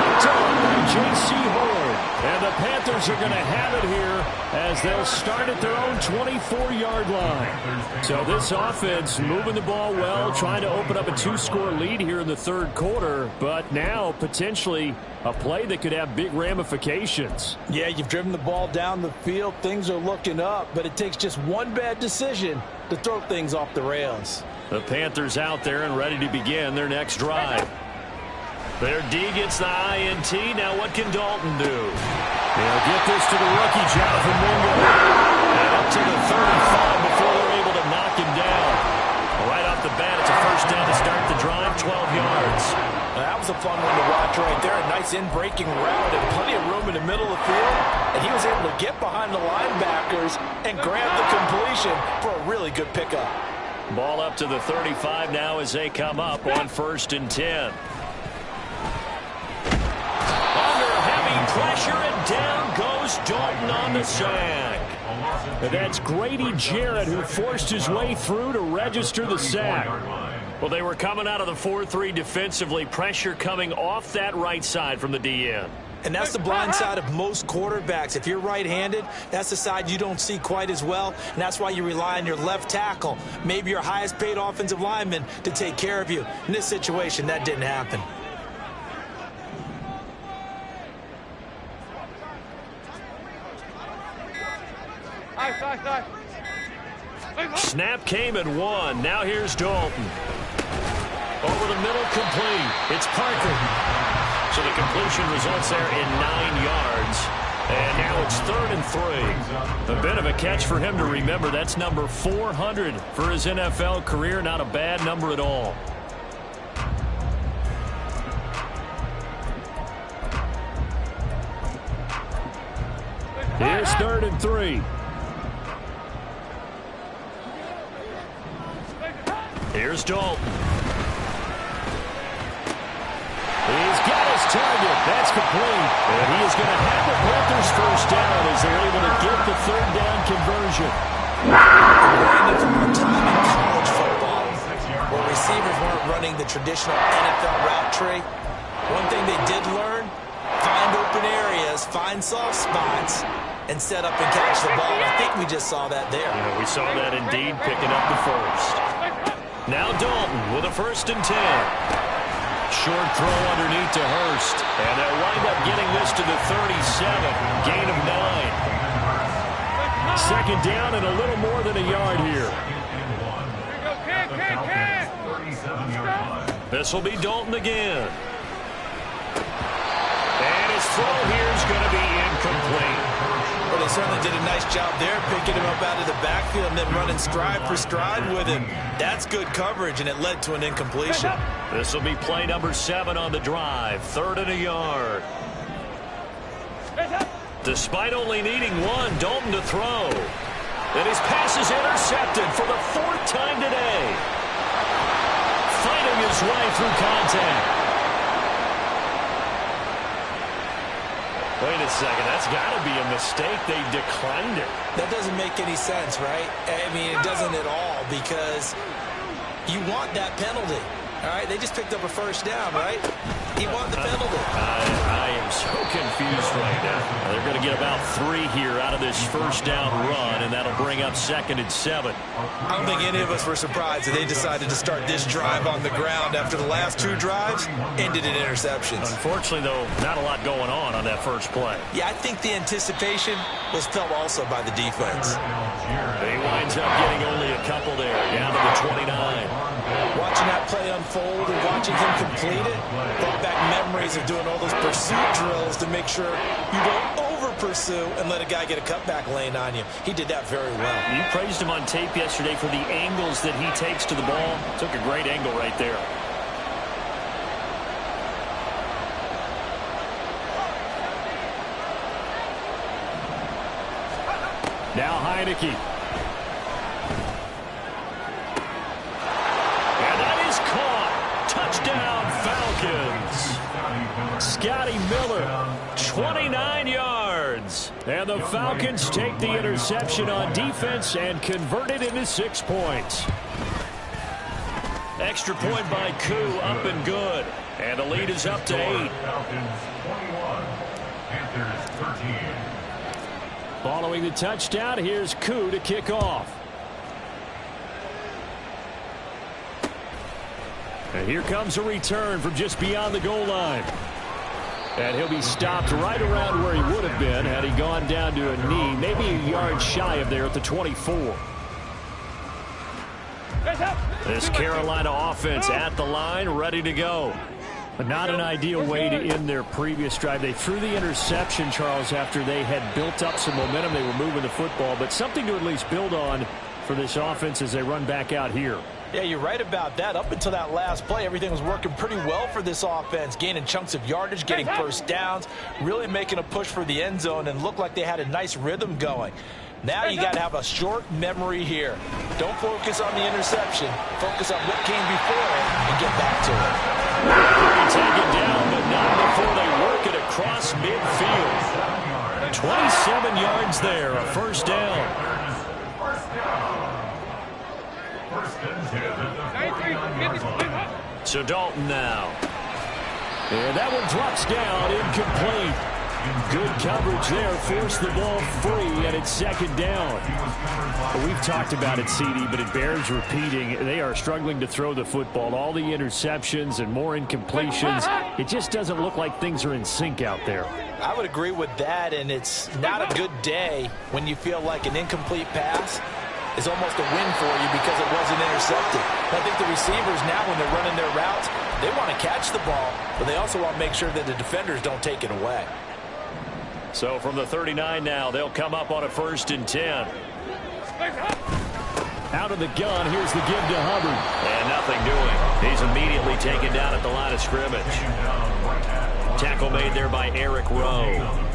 Picked up by J.C. Horn. And the Panthers are going to have it here as they'll start at their own 24-yard line. So this offense moving the ball well, trying to open up a 2-score lead here in the third quarter, but now potentially a play that could have big ramifications. Yeah, you've driven the ball down the field. Things are looking up, but it takes just one bad decision to throw things off the rails. The Panthers out there and ready to begin their next drive. Their D gets the INT. Now what can Dalton do? They'll get this to the rookie, Jonathan Mingo. And up to the 35 before they're able to knock him down. Right off the bat, it's a first down to start the drive, 12 yards. That was a fun one to watch right there. A nice in-breaking route and plenty of room in the middle of the field. And he was able to get behind the linebackers and grab the completion for a really good pickup. Ball up to the 35 now as they come up on 1st and 10. Under heavy pressure, and down goes Dalton on the sack. That's Grady Jarrett who forced his way through to register the sack. Well, they were coming out of the 4-3 defensively. Pressure coming off that right side from the DN. And that's the blind side of most quarterbacks. If you're right-handed, that's the side you don't see quite as well, and that's why you rely on your left tackle, maybe your highest-paid offensive lineman, to take care of you. In this situation, that didn't happen. Snap came and won. Now here's Dalton. Over the middle, complete. It's Parker. So the completion results there in 9 yards. And now it's 3rd and 3. A bit of a catch for him to remember. That's number 400 for his NFL career. Not a bad number at all. Here's 3rd and 3. Here's Dalton. He's got his target. That's complete. And he is going to have the Panthers first down as they're able to get the 3rd down conversion. Learning from our time in college football, where receivers weren't running the traditional NFL route tree, one thing they did learn, find open areas, find soft spots, and set up and catch the ball. I think we just saw that there. Yeah, we saw that indeed, picking up the first. Now Dalton with a 1st and 10. Short throw underneath to Hurst. And they'll wind up getting this to the 37. Gain of 9. 2nd down and a little more than a yard here. This will be Dalton again. And his throw here is going to be incomplete. Well, they certainly did a nice job there, picking him up out of the backfield and then running stride for stride with him. That's good coverage, and it led to an incompletion. This will be play number 7 on the drive. 3rd and a yard. Despite only needing 1, Dalton to throw. And his pass is intercepted for the 4th time today. Fighting his way through contact. Wait a second, that's got to be a mistake. They declined it. That doesn't make any sense, right? I mean, it doesn't at all, because you want that penalty. All right, they just picked up a first down, right? You want the penalty. I am so confused right now. They're going to get about 3 here out of this first down run, and that'll bring up 2nd and 7. I don't think any of us were surprised that they decided to start this drive on the ground after the last 2 drives ended in interceptions. Unfortunately, though, not a lot going on that first play. Yeah, I think the anticipation was felt also by the defense. He winds up getting only a couple there, down to the 29. Watching that play unfold and watching him complete it brought back memories of doing all those pursuit drills to make sure you don't over-pursue and let a guy get a cutback lane on you. He did that very well. You praised him on tape yesterday for the angles that he takes to the ball. Took a great angle right there. Now Heineke. And that is caught. Touchdown, Falcons. Scotty Miller, 29 yards. And the Falcons take the interception on defense and convert it into 6 points. Extra point by Koo, up and good. And the lead is up to 8. Falcons 21, Panthers 13. Following the touchdown, here's Koo to kick off. And here comes a return from just beyond the goal line. And he'll be stopped right around where he would have been had he gone down to a knee, maybe a yard shy of there at the 24. This Carolina offense at the line, ready to go. But not an ideal way to end their previous drive. They threw the interception, Charles, after they had built up some momentum. They were moving the football, but something to at least build on for this offense as they run back out here. Yeah, you're right about that. Up until that last play, everything was working pretty well for this offense, gaining chunks of yardage, getting first downs, really making a push for the end zone, and looked like they had a nice rhythm going. Now you got to have a short memory here. Don't focus on the interception. Focus on what came before it and get back to it. Taken down, but not before they work it across midfield. 27 yards there, a first down. So Dalton now. And that one drops down, incomplete. Good coverage there, forced the ball free, and it's second down. We've talked about it, CD, but it bears repeating. They are struggling to throw the football. All the interceptions and more incompletions. It just doesn't look like things are in sync out there. I would agree with that, and it's not a good day when you feel like an incomplete pass is almost a win for you because it wasn't intercepted. I think the receivers now, when they're running their routes, they want to catch the ball, but they also want to make sure that the defenders don't take it away. So from the 39 now, they'll come up on a 1st and 10. Out of the gun, here's the give to Hubbard. And nothing doing. He's immediately taken down at the line of scrimmage. Tackle made there by Eric Rowe.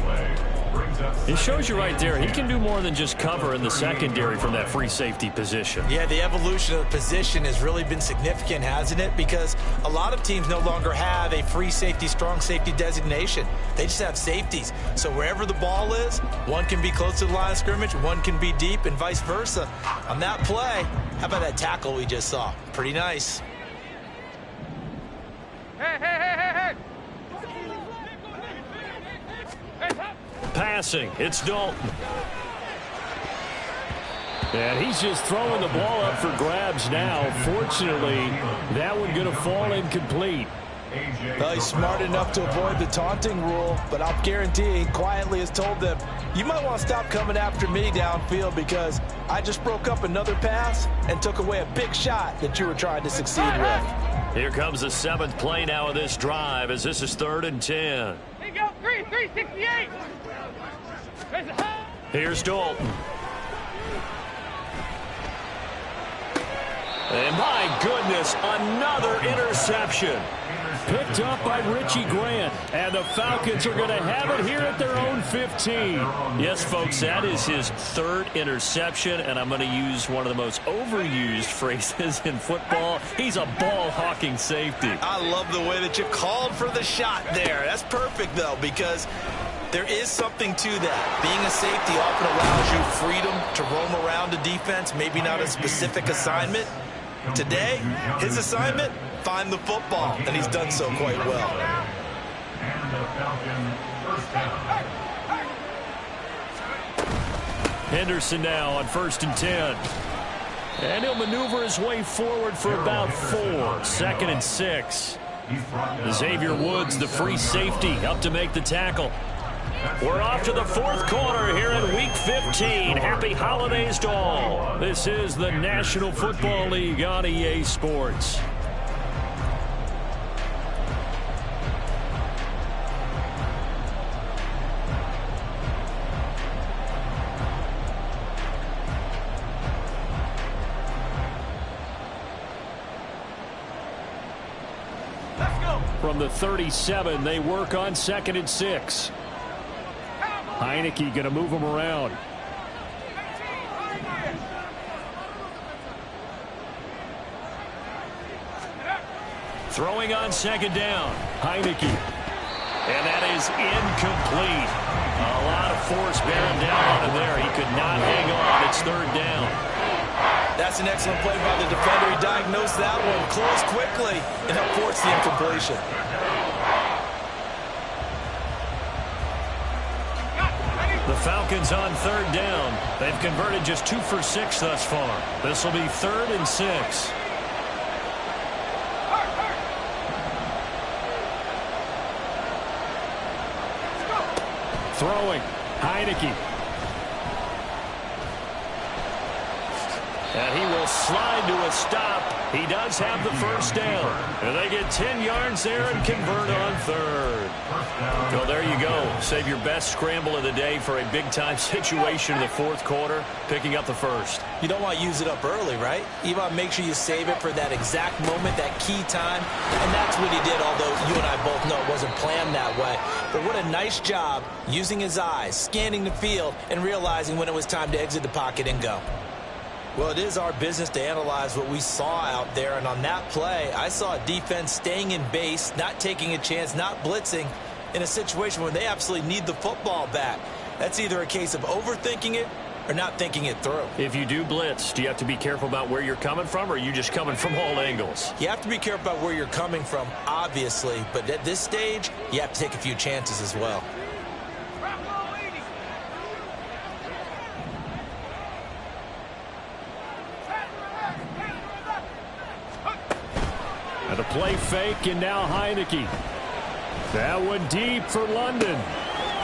It shows you right there, he can do more than just cover in the secondary from that free safety position. Yeah, the evolution of the position has really been significant, hasn't it? Because a lot of teams no longer have a free safety, strong safety designation. They just have safeties. So wherever the ball is, one can be close to the line of scrimmage, one can be deep, and vice versa. On that play, how about that tackle we just saw? Pretty nice. Passing, it's Dalton. And he's just throwing the ball up for grabs now. Fortunately, that one going to fall incomplete. Well, he's smart enough to avoid the taunting rule, but I'll guarantee he quietly has told them, you might want to stop coming after me downfield because I just broke up another pass and took away a big shot that you were trying to succeed with. Here comes the 7th play now of this drive as this is 3rd and 10. Here you go, 368. Here's Dalton. And my goodness, another interception. Picked up by Richie Grant. And the Falcons are going to have it here at their own 15. Yes, folks, that is his 3rd interception. And I'm going to use one of the most overused phrases in football. He's a ball-hawking safety. I love the way that you called for the shot there. That's perfect, though, because there is something to that. Being a safety often allows you freedom to roam around a defense, maybe not a specific assignment. Today, his assignment, find the football, and he's done so quite well. And the Falcons first down. Henderson now on 1st and 10. And he'll maneuver his way forward for about 4. 2nd and 6. Xavier Woods, the free safety, up to make the tackle. We're off to the 4th quarter here in Week 15. Happy holidays to all. This is the National Football League on EA Sports. From the 37, they work on 2nd and 6. Heineke going to move him around. Throwing on 2nd down. Heineke. And that is incomplete. A lot of force bearing down on him there. He could not hang on. It's 3rd down. That's an excellent play by the defender. He diagnosed that one, closed quickly, and helped force the incompletion. The Falcons on third down. They've converted just 2 for 6 thus far. This will be 3rd and 6. Throwing. Heineke. And he will slide to a stop. He does have the first down. And they get 10 yards there and convert on 3rd. Well, there you go. Save your best scramble of the day for a big-time situation in the 4th quarter, picking up the first. You don't want to use it up early, right? You want to make sure you save it for that exact moment, that key time. And that's what he did, although you and I both know it wasn't planned that way. But what a nice job using his eyes, scanning the field, and realizing when it was time to exit the pocket and go. Well, it is our business to analyze what we saw out there, and on that play, I saw a defense staying in base, not taking a chance, not blitzing, in a situation where they absolutely need the football back. That's either a case of overthinking it or not thinking it through. If you do blitz, do you have to be careful about where you're coming from, or are you just coming from all angles? You have to be careful about where you're coming from, obviously, but at this stage, you have to take a few chances as well. And a play fake, and now Heineke. That one deep for London.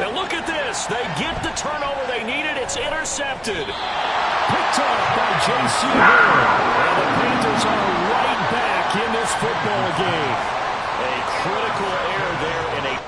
Now look at this. They get the turnover they needed. It's intercepted. Picked up by J.C. Hill. And the Panthers are right back in this football game. A critical error there in a...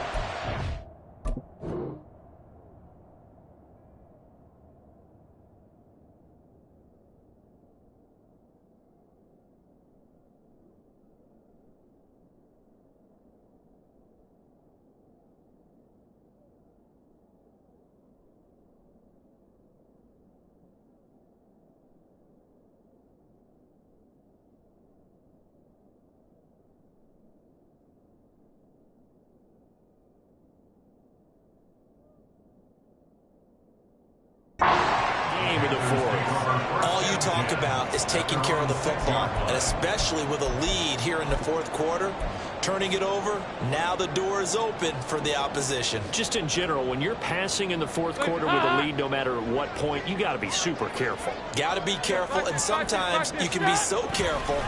game in the 4th. All you talk about is taking care of the football, and especially with a lead here in the 4th quarter, turning it over, now the door is open for the opposition. Just in general, when you're passing in the 4th quarter with a lead, no matter what point, you got to be super careful. Got to be careful, and sometimes you can be so careful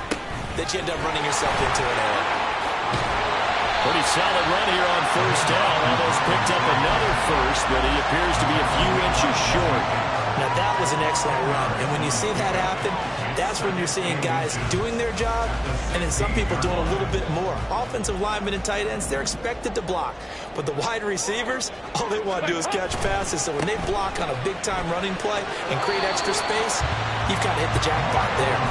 that you end up running yourself into an error. Pretty solid run here on 1st down. Almost picked up another first, but he appears to be a few inches short. Now, that was an excellent run, and when you see that happen, that's when you're seeing guys doing their job, and then some people doing a little bit more. Offensive linemen and tight ends, they're expected to block, but the wide receivers, all they want to do is catch passes, so when they block on a big-time running play and create extra space, you've got to hit the jackpot there.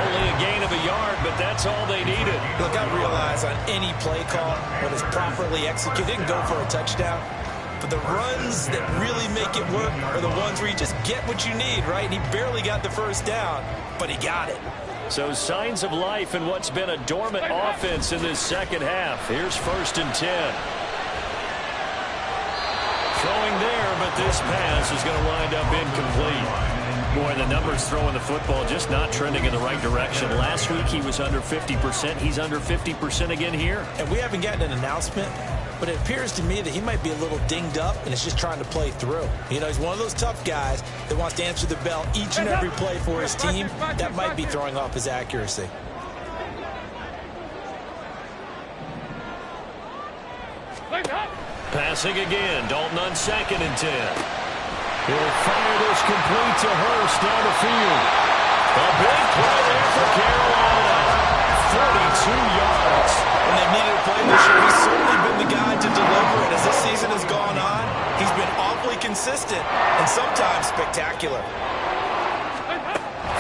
Only a gain of a yard, but that's all they needed. Look, I realize on any play call, when it's properly executed, it can go for a touchdown. But the runs that really make it work are the ones where you just get what you need, right? And he barely got the first down, but he got it. So signs of life in what's been a dormant offense in this second half. Here's 1st and 10. Throwing there, but this pass is going to wind up incomplete. Boy, the numbers throwing the football just not trending in the right direction. Last week he was under 50%. He's under 50% again here. And we haven't gotten an announcement, but it appears to me that he might be a little dinged up and is just trying to play through. You know, he's one of those tough guys that wants to answer the bell each and every play for his team. That might be throwing off his accuracy. Passing again. Dalton on 2nd and 10. He'll fire this complete to Hurst down the field. A big play there for Carolina. 42 yards. When they've needed a play this year, he's certainly been the guy to deliver it. As this season has gone on, he's been awfully consistent and sometimes spectacular.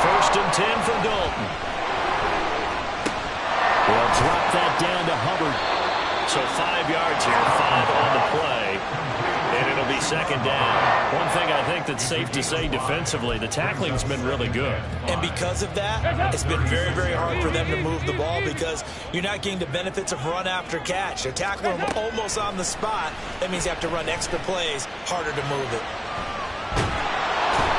1st and 10 from Dalton. They'll drop that down to Hubbard. So 5 yards here, 5 on the play. And it'll be 2nd down. One thing I think that's safe to say defensively, the tackling's been really good. And because of that, it's been very, very hard for them to move the ball because you're not getting the benefits of run after catch. They're tackling them almost on the spot. That means you have to run extra plays, harder to move it.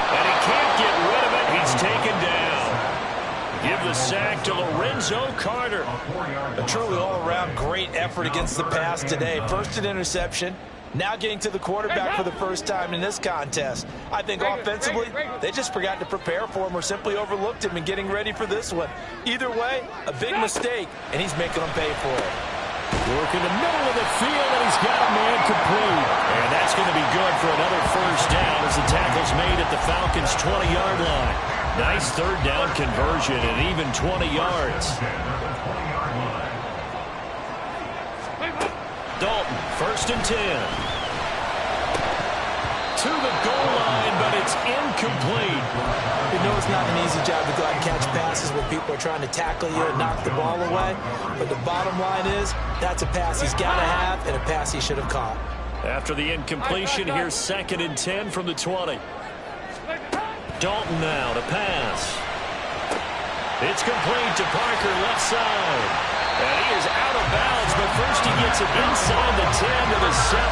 And he can't get rid of it. He's taken down. the sack to Lorenzo Carter. A truly all-around great effort against the pass today. First an interception, now getting to the quarterback for the first time in this contest. I think offensively, they just forgot to prepare for him or simply overlooked him in getting ready for this one. Either way, a big mistake, and he's making them pay for it. Work in the middle of the field, and he's got a man complete. And that's going to be good for another first down as the tackle's made at the Falcons' 20-yard line. Nice third down conversion and even 20 yards. Dalton, first and 10. To the goal line, but it's incomplete. You know it's not an easy job to go out and catch passes when people are trying to tackle you and knock the ball away. But the bottom line is, that's a pass he's got to have and a pass he should have caught. After the incompletion, here's second and 10 from the 20. Dalton now to pass. It's complete to Parker, left side. And he is out of bounds, but first he gets it inside the 10 to the 7.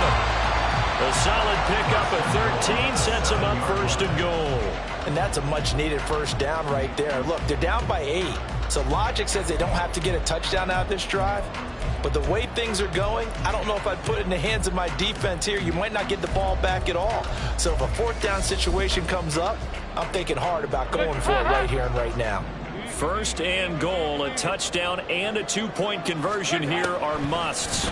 A solid pickup at 13 sets him up first and goal. And that's a much-needed first down right there. Look, they're down by 8. So logic says they don't have to get a touchdown out of this drive. But the way things are going, I don't know if I'd put it in the hands of my defense here. You might not get the ball back at all. So if a fourth down situation comes up, I'm thinking hard about going for it right here and right now. First and goal, a touchdown and a 2-point conversion here are musts.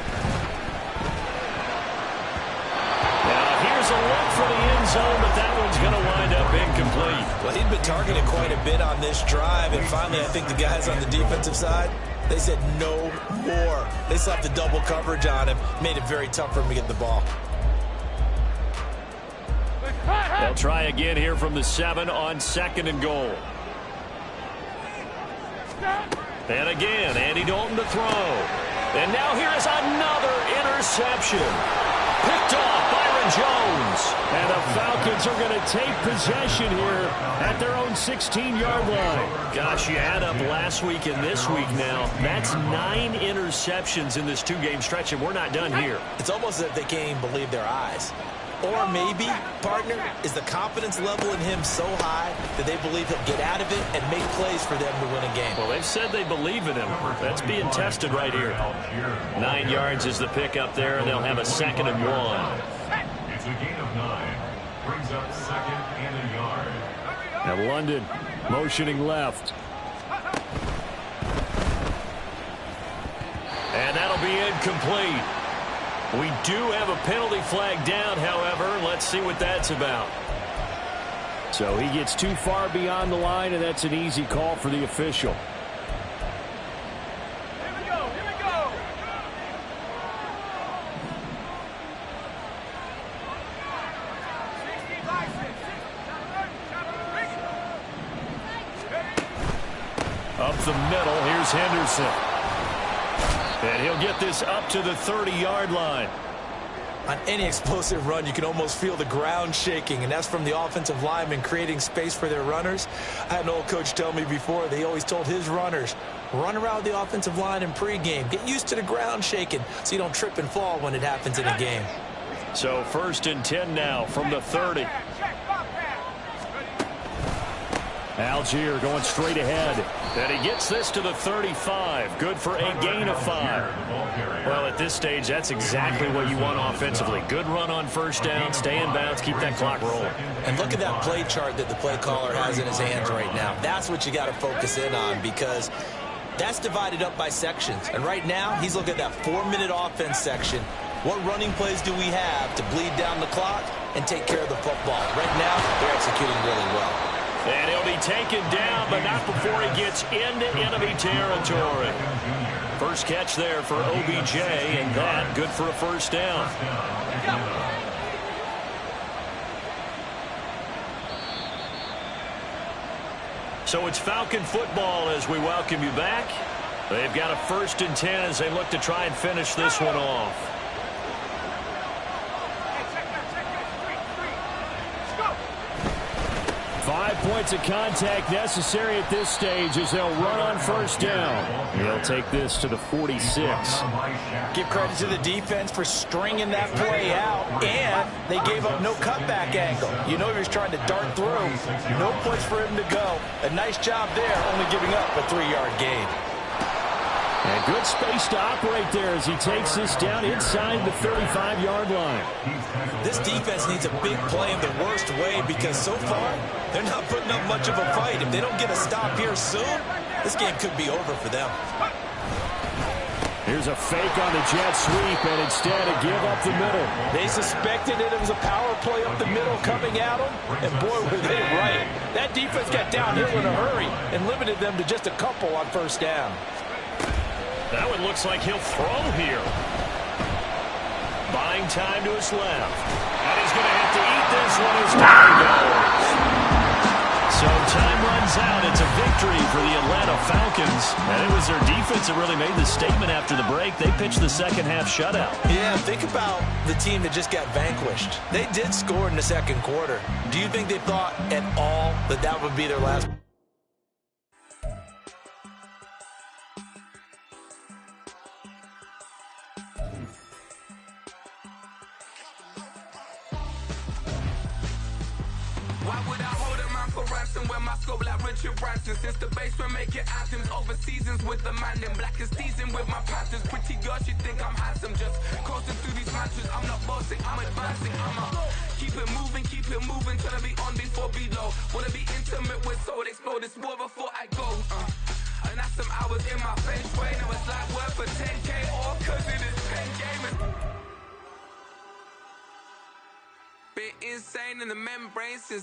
Here's a look for the end zone, but that one's going to wind up incomplete. Well, he'd been targeted quite a bit on this drive, and finally I think the guys on the defensive side, they said no more. They slapped the double coverage on him, made it very tough for him to get the ball. They'll try again here from the 7 on second and goal. And again, Andy Dalton to throw. And now here is another interception. Picked off Byron Jones. And the Falcons are going to take possession here at their own 16-yard line. Gosh, you add up last week and this week now. That's 9 interceptions in this 2-game stretch, and we're not done here. It's almost as if they can't even believe their eyes. Or maybe, partner, is the confidence level in him so high that they believe he'll get out of it and make plays for them to win a game. Well, they've said they believe in him. That's being tested right here. 9 yards is the pickup there, and they'll have a second and 1. It's a gain of 9. Brings up second and a yard. Now London motioning left. And that'll be incomplete. We do have a penalty flag down, however. Let's see what that's about. So he gets too far beyond the line, and that's an easy call for the official. Here we go, here we go. Up the middle, here's Henderson. And he'll get this up to the 30-yard line. On any explosive run, you can almost feel the ground shaking, and that's from the offensive linemen creating space for their runners. I had an old coach tell me before, they always told his runners, run around the offensive line in pregame. Get used to the ground shaking so you don't trip and fall when it happens in a game. So first and 10 now from the 30. Algier going straight ahead. And he gets this to the 35. Good for a gain of 5. Well, at this stage, that's exactly what you want offensively. Good run on first down, stay in bounds, keep that clock rolling. And look at that play chart that the play caller has in his hands right now. That's what you got to focus in on, because that's divided up by sections. And right now, he's looking at that 4-minute offense section. What running plays do we have to bleed down the clock and take care of the football? Right now, they're executing really well. And he'll be taken down, but not before he gets into enemy territory. First catch there for OBJ, and that good for a first down. So it's Falcon football as we welcome you back. They've got a first and 10 as they look to try and finish this one off. 5 points of contact necessary at this stage as they'll run on first down. He'll take this to the 46. Give credit to the defense for stringing that play out, and they gave up no cutback angle. You know he was trying to dart through. No place for him to go. A nice job there, only giving up a 3-yard gain. And good space to operate there as he takes this down inside the 35-yard line. This defense needs a big play in the worst way because so far, they're not putting up much of a fight. If they don't get a stop here soon, this game could be over for them. Here's a fake on the jet sweep, and instead a give up the middle. They suspected it was a power play up the middle coming at them, and boy, were they right. That defense got downhill in a hurry and limited them to just a couple on first down. That one looks like he'll throw here. Buying time to his left. And he's going to have to eat this one as time goes. So time runs out. It's a victory for the Atlanta Falcons. And it was their defense that really made the statement after the break. They pitched the second half shutout. Yeah, think about the team that just got vanquished. They did score in the second quarter. Do you think they thought at all that that would be their last? Why would I hold a man for ransom when my scope like Richard Branson? Since the basement making items over seasons with the man in black is teasing with my patterns. Pretty girl, she think I'm handsome. Just coasting through these mantras. I'm not bossing, I'm advancing. Keep it moving, trying to be on before below. Wanna be intimate with soul, explode this war before I go. And that's some hours in my bench way. Now it's like work for 10K all cause it is pen gaming. Been insane in the membrane since